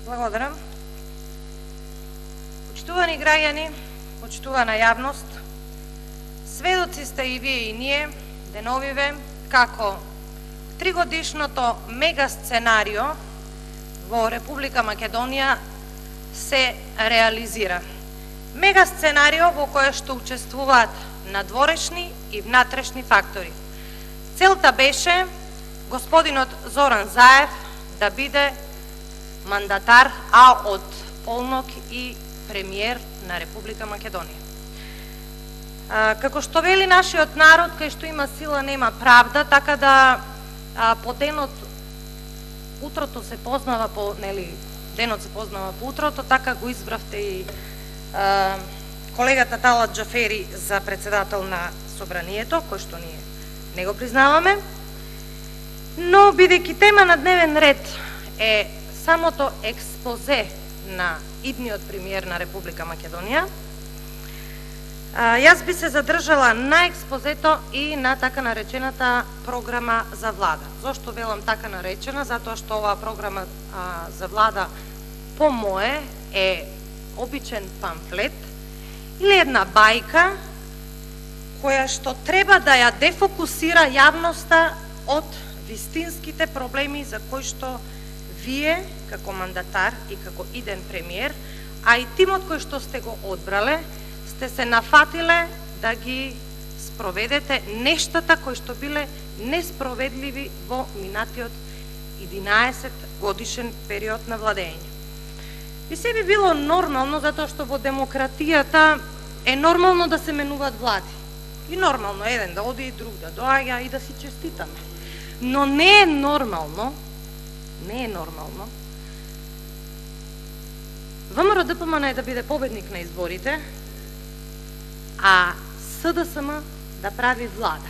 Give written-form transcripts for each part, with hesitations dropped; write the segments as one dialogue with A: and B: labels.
A: Благодарам. Почитувани граѓани, почитувана јавност, сведоци сте и вие и ние, деновиве, како тригодишното мега сценарио во Република Македонија се реализира. Мега сценарио во кое што учествуваат надворешни и внатрешни фактори. Целта беше господинот Зоран Заев да биде мандатар, а од полнок и премиер на Република Македонија. Како што вели нашиот народ, кај што има сила нема правда, така да по денот утрото се познава по, денот се познава по утрото, така го избравте и колегата Талат Џафери за председател на Собранието, кој што ние не го признаваме. Но бидејќи тема на дневен ред е самото експозе на идниот премиер на Република Македонија, јас би се задржала на експозето и на така наречената програма за влада. Зошто велам така наречена? Затоа што оваа програма за влада по мое е обичен памфлет или една бајка која што треба да ја дефокусира јавноста од вистинските проблеми за кои што вие, како мандатар и како иден премиер, а и тимот кој што сте го одбрале, сте се нафатиле да ги спроведете нештата кои што биле неспроведливи во минатиот 11 годишен период на владење. И се би било нормално, затоа што во демократијата е нормално да се менуваат влади. И нормално еден да оди и друг да доаѓа и да си честитаме. Но не е нормално ВМРО-ДПМН е да биде победник на изборите, а СДСМ да прави влада.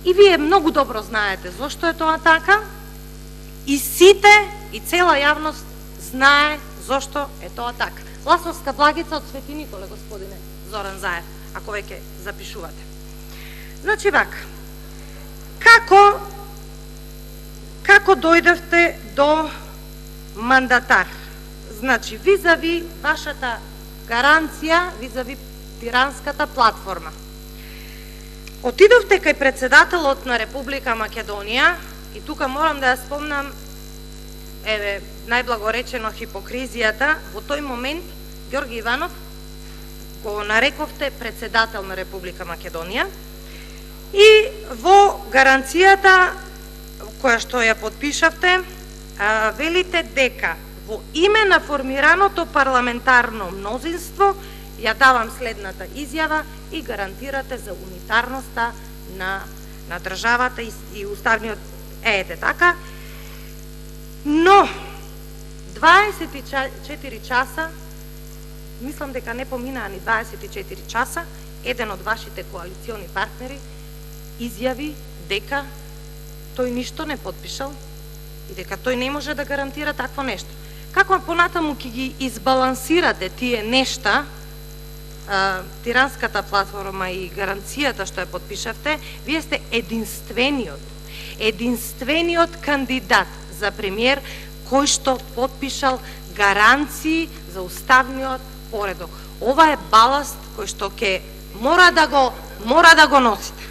A: И вие многу добро знаете зошто е тоа така, и сите, и цела јавност знае зошто е тоа така. Ласовска благица од Свети Николе, господине Зоран Заев, ако веќе запишувате. Значи вака, како дојдевте до мандатар? Значи, визави вашата гаранција, визави тиранската платформа. Отидовте кај председателот на Република Македонија, и тука морам да ја спомнам, најблагоречено хипокризијата, во тој момент Ѓорги Иванов го нарекувте председател на Република Македонија и во гаранцијата која што ја подпишавте, велите дека во име на формираното парламентарно мнозинство ја давам следната изјава и гарантирате за унитарноста на државата и уставниот така. Но 24 часа, мислам дека не поминаа ни 24 часа, еден од вашите коалициони партнери изјави дека тој ништо не подпишал и дека тој не може да гарантира такво нешто. Како понатаму ќе ги избалансирате тие нешта, тиранската платформа и гаранцијата што ја подпишавте, вие сте единствениот кандидат за премиер кој што подпишал гаранции за уставниот поредок. Ова е баласт кој што ќе мора да го носите.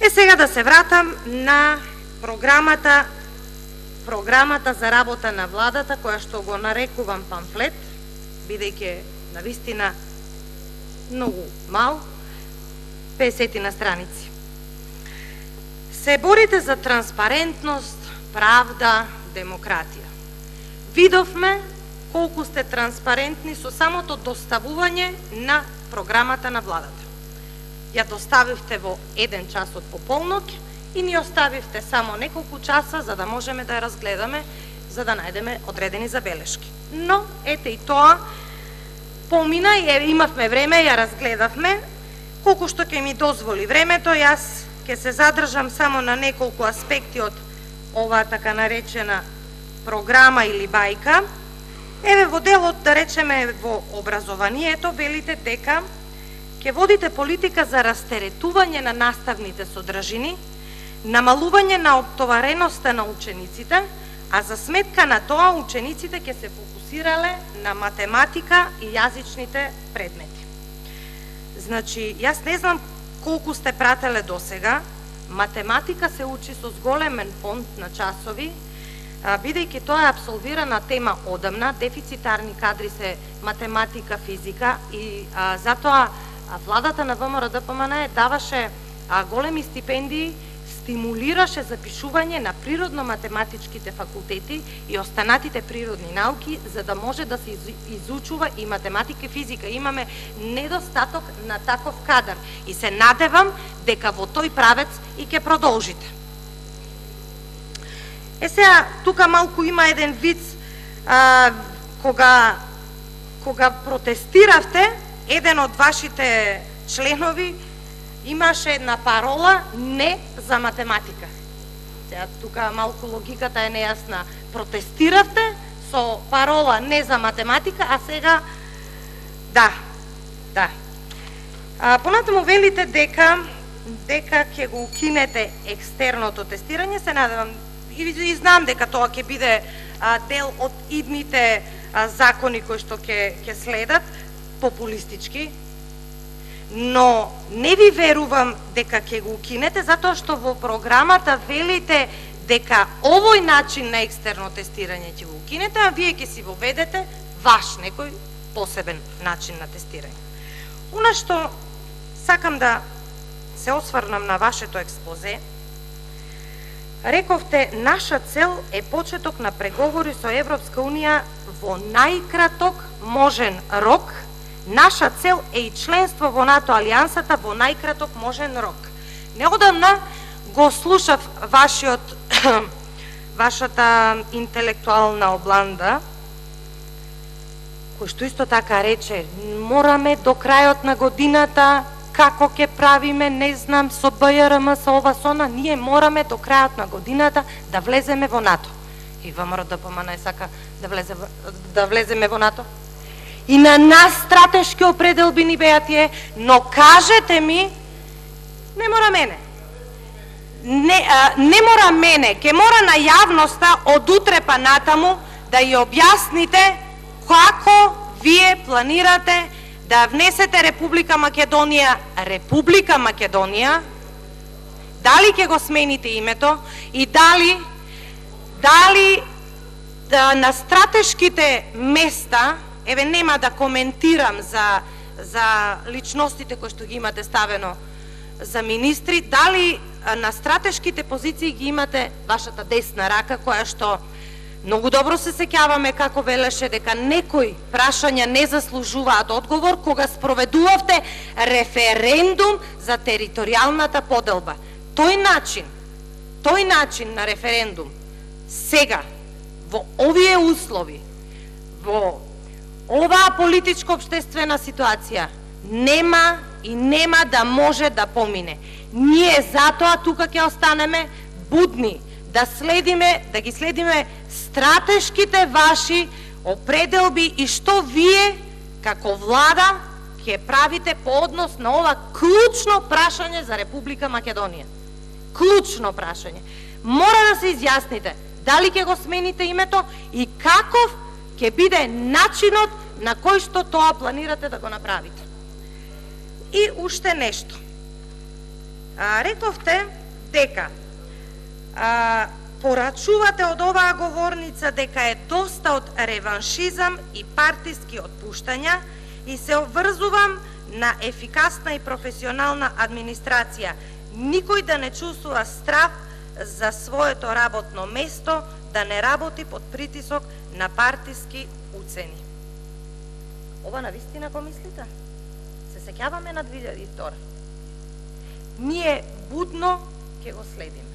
A: Сега да се вратам на програмата за работа на владата, која што го нарекувам памфлет, бидејќи навистина многу мал, 50 на страници. Се борите за транспарентност, правда, демократија. Видовме колку сте транспарентни со самото доставување на програмата на владата. Ја доставивте во 1 час од пополнок и ни оставивте само неколку часа за да можеме да ја разгледаме, за да најдеме одредени забелешки. Но, ете и тоа, помина и имавме време, ја разгледавме, колку што ќе ми дозволи времето, јас ќе се задржам само на неколку аспекти од оваа така наречена програма или бајка. Во делот, да речеме, во образованието, велите дека ќе водите политика за растеретување на наставните содржини, намалување на оптовареноста на учениците, а за сметка на тоа учениците ќе се фокусирале на математика и јазичните предмети. Значи, јас не знам колку сте прателе досега, математика се учи со зголемен фонд на часови, бидејќи тоа е абсолвирана тема одамна, дефицитарни кадри се математика, физика и затоа владата на ВМРО-ДПМН даваше големи стипендии, стимулираше запишување на природно-математичките факултети и останатите природни науки, за да може да се изучува и математика и физика. Имаме недостаток на таков кадар и се надевам дека во тој правец и ќе продолжите. Сега, тука малку има еден виц, кога протестиравте, еден од вашите членови имаше една парола не за математика. Сега, тука малку логиката е нејасна. Протестиравте со парола не за математика, а сега да. Понатаму велите дека ќе го укинете екстерното тестирање, се надевам и знам дека тоа ќе биде дел од идните закони кои што ќе следат, популистички, но не ви верувам дека ќе го укинете, затоа што во програмата велите дека овој начин на екстерно тестирање ќе го укинете, а вие ќе си воведете ваш некој посебен начин на тестирање. Она што сакам да се осврнам на вашето експозе, рековте, наша цел е почеток на преговори со Европска Унија во најкраток можен рок. Наша цел е и членство во НАТО алијансата во најкраток можен рок. Неодамна го слушав вашата интелектуална обланда, кој што исто така рече, мораме до крајот на годината, како ќе правиме, не знам, со БЈРМ, со ова, со она, ние мораме до крајот на годината да влеземе во НАТО. И ВМРО-ДПМН сака да влеземе во НАТО. И на нас стратешки определби ни беа тие, но кажете ми, не мора мене. Не мора мене, ке мора на јавноста од утре па натаму да ја објасните како вие планирате да внесете Република Македонија, дали ќе го смените името и дали на стратешките места, еве нема да коментирам за личностите кои што ги имате ставено за министри, дали на стратешките позиции ги имате вашата десна рака, која што многу добро се сеќаваме како велеше дека некои прашања не заслужуваат одговор кога спроведувавте референдум за територијалната поделба. Тој начин на референдум сега во овие услови, во оваа политичко-обштествена ситуација нема и нема да може да помине. Ние затоа тука ќе останеме будни, да ги следиме стратешките ваши определби и што вие како влада ќе правите по однос на ова клучно прашање за Република Македонија. Клучно прашање. Мора да се изјасните дали ќе го смените името и каков ќе биде начинот на кој што тоа планирате да го направите. И уште нешто. Рековте дека порачувате од оваа говорница дека е доста од реваншизам и партиски отпуштања и се обврзувам на ефикасна и професионална администрација. Никој да не чувствува страв за своето работно место, да не работи под притисок на партиски уцени. Ова навистина го мислите? Се сеќаваме на 2002. Ние будно ќе го следиме.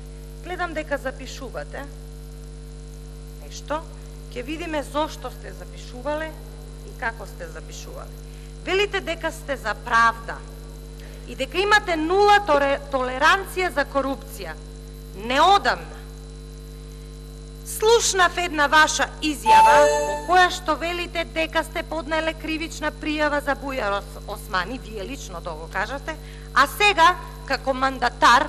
A: Гледам дека запишувате нешто, ќе видиме зошто сте запишувале и како сте запишувале. Велите дека сте за правда и дека имате нула толеранција за корупција. Неодамна слушнав една ваша изјава во која што велите дека сте поднеле кривична пријава за Бујар Османи, вие лично тоа го кажате, а сега како мандатар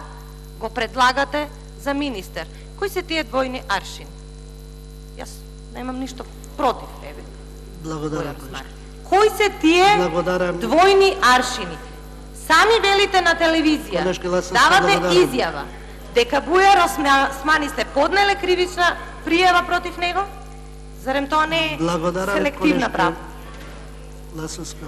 A: го предлагате за министер. Кои се тие двојни аршини? Јас немам ништо против тебе.
B: Благодарам.
A: Кои се тие
B: Благодарам.
A: двојни аршини? Сами велите на телевизија,
B: Колешки Ласовска,
A: давате
B: благодарам.
A: изјава дека Бујар Османи сте поднеле кривична пријава против него? Зарем тоа не е
B: Благодарам,
A: селективна
B: колешки
A: правда?
B: Ласовска.